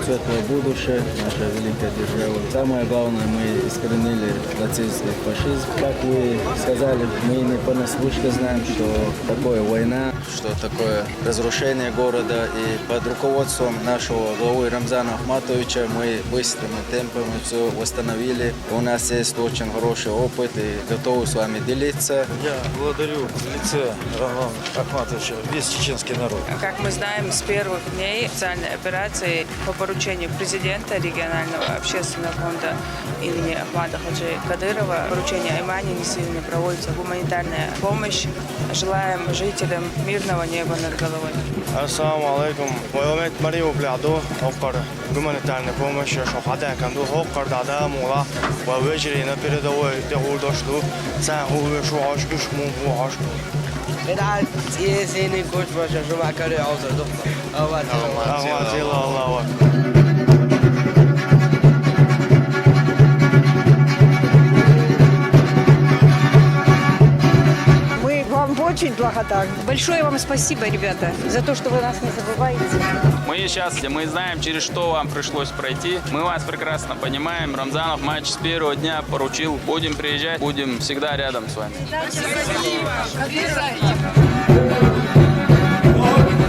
светлое будущее, наша великая держава. Самое главное, мы искоренили нацистский фашизм. Как вы сказали, мы не понаслышке знаем, что такое война, что такое разрушение города. И под руководством нашего главы Рамзана Ахматовича мы быстрыми темпами все восстановили. У нас есть очень хороший опыт и готовы с вами делиться. Я благодарю в лице Рамзана Ахматовича весь чеченский народ. Как мы знаем, с первых дней специальной операции по поручению президента регионального общественного фонда имени Ахмада Хаджи Кадырова, поручение Аймани Несильно проводится гуманитарная помощь. Желаем жителям мирного неба над головой. Ассаламу алейкум. Воемет Марию Бляду, Хоккар, гуманитарная помощь, Шохада Канду, Хоккар, Дада, Мула, Вавечери на передовой, Техулдошлу, Цаху, Шуашку, Шмуашку. بدعت سيني كوش باش شو مع كاري عوزة دخل الله Мы вам очень благодарны. Большое вам спасибо, ребята, за то, что вы нас не забываете. Мы счастливы, мы знаем, через что вам пришлось пройти. Мы вас прекрасно понимаем. Рамзанов матч с первого дня поручил. Будем приезжать, будем всегда рядом с вами.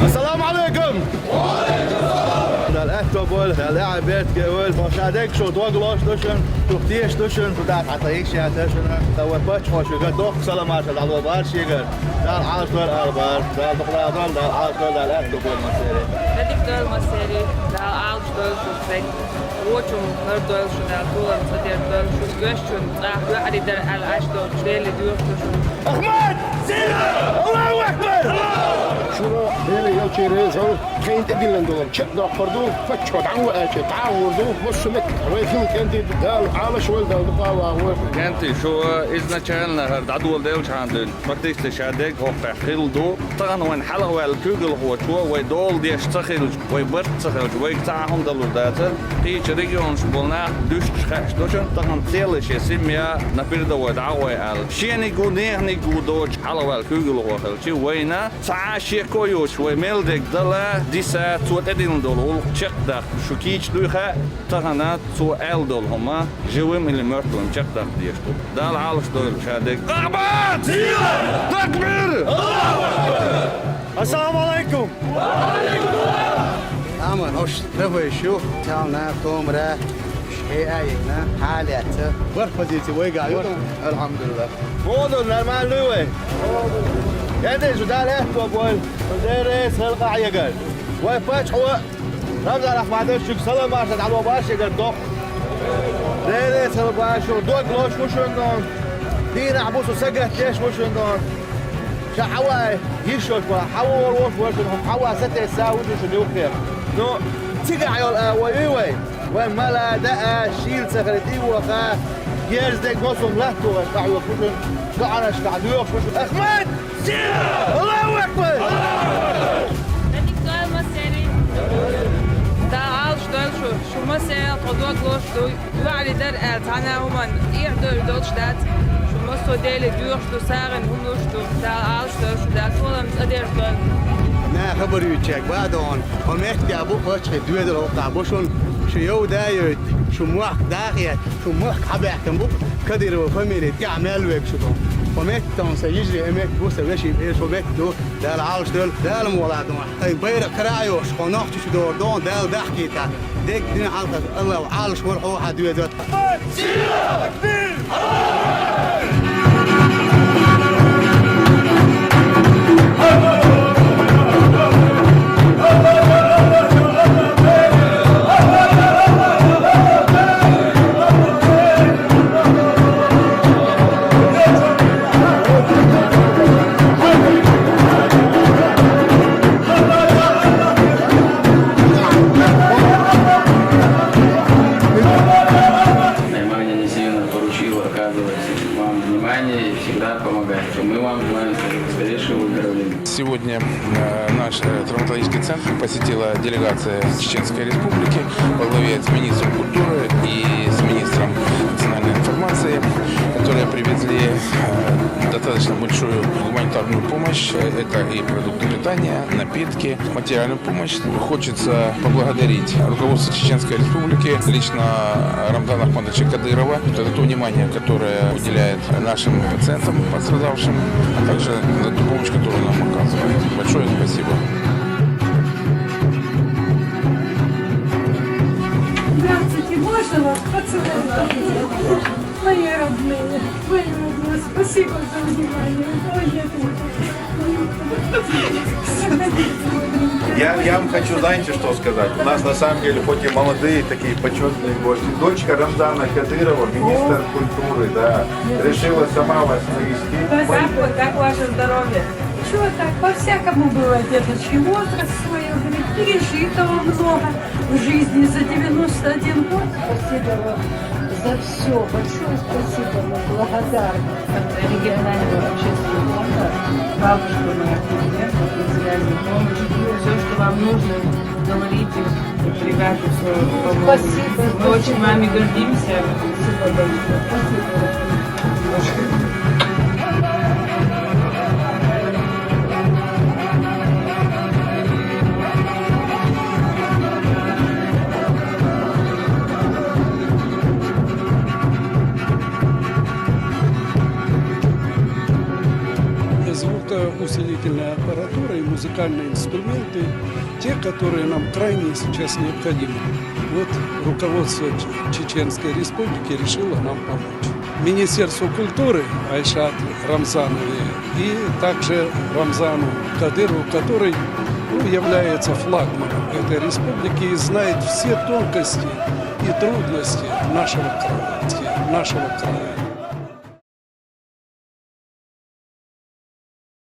Ассаламу алейкум! الأكتوبول اللاعبات كول مشاهدك شو توغلوش دوشن تختيش دوشن تدافع عطيك شيء دوشن تو باتش خوش قد دوخ سلامات على بارش يقر دار عاش دار أربعة دار بقرا دار عاش دار الأكتوبول مسيري Vedik döl maseri, dal alç döl şusek, uçum hır döl şu dal tuğlam sadir döl şu göçün, dah yuhari der al aç döl şüdeli duyuk duşun. Ahmet! Zina! Allahu Ekber! شورا هنا يا شيرين زو كين تدلن دول شد فردو فتشوا دعوة تعاون دو بص مك ريفين كنت دال على شوال دال بقاوا كانت شو изначально дадул делчандын практически шадек хофа хилду таган ван халава алкугл хочо вай дол деш цахил вай бат цахил вай таахом далурдата ти регион шболна дүш шаш дошон таган целый семья на передовой дауай ал шени гунехни гудоч халава алкугл хохал чи вайна цааши коюш вай мелдек дала диса цуат эдин дол чекдах шукич духа тагана цу эл дол хома живым или мертвым чекдах дешто дал алш дол шадек Ахмад! Такбир! Ассаламу алейкум! أمن هوش رفيشو تاعنا تومرة شيء أينا حالته ورفزيتي ويقع يوم الحمد لله موضوع نرمال لوي يعني شو دار أكتوبول ودرس هلقا يقر ويفتح هو رمزان أحمد شو سلام عشان على باش يقر دوخ درس هلقا شو دوق لوش وشون دين عبوسو سجل ليش وشون شحوا يشوف حوا وروح وشون حوا ستة ساعات وشون يوخير نو تيجي على ويوي وما لا دقة شيل سكرتي وخا يرز ديك نصهم لهتو وشقعوا وشون قعنا شقعدوا وشون أحمد الله أكبر Vedik döl maseri, dal alç döl şu maseri todok loş yuhari der el tana human ir döl döl ştat. Şu maso deli duyuk şu sağın humuş dal alç döl şu dal tuğlam sadir döl. نه خبر يجيك بعدون ومحتي أبوك وجه دويد الوقت بوشون شو يو دايت شو موح داخية شو موح حبي احتمبوك كدير وفاميلي تعمل ويك شو ومحتي سيجري أمك بوسه وشي إيش وبيتو دال عالش دول دال مولادون أي بيرك كرايوش خناقت شو دور دون دال ضحكيتا ديك دين حلقة الله عالش ورحوها دويدات سيرة كبير Сегодня наш травматологический центр посетила делегация Чеченской Республики во главе с министром культуры и с министром национальной информации. организации, которые привезли достаточно большую гуманитарную помощь. Это и продукты питания, напитки, материальную помощь. Хочется поблагодарить руководство Чеченской Республики, лично Рамзана Ахматовича Кадырова, за то внимание, которое уделяет нашим пациентам, пострадавшим, а также за ту помощь, которую нам оказывает. Большое спасибо. Здравствуйте, можно вас поцеловать? Мои родные, спасибо за внимание. Я вам хочу, знаете, что сказать? У нас на самом деле, хоть и молодые, такие почетные гости. Дочка Рамзана Кадырова, министр культуры, да, решила сама вас навести. Как ваше здоровье? Чего так, по-всякому было, деточки, возраст свое, говорит, пережитого много в жизни за 91 год. Спасибо вам за все, большое спасибо, мы благодарны. Регионального общественного фонда, бабушка моя президента, материальную помощь, все, что вам нужно, говорите, ребята, все помогут. Спасибо. Мы очень вами гордимся. Спасибо большое. Спасибо. Звукоусилительная аппаратура и музыкальные инструменты, те, которые нам крайне сейчас необходимы. Вот руководство Чеченской Республики решило нам помочь. Министерство культуры Айшат Рамзанове и также Рамзану Кадырову, который является флагманом этой республики и знает все тонкости и трудности нашего края.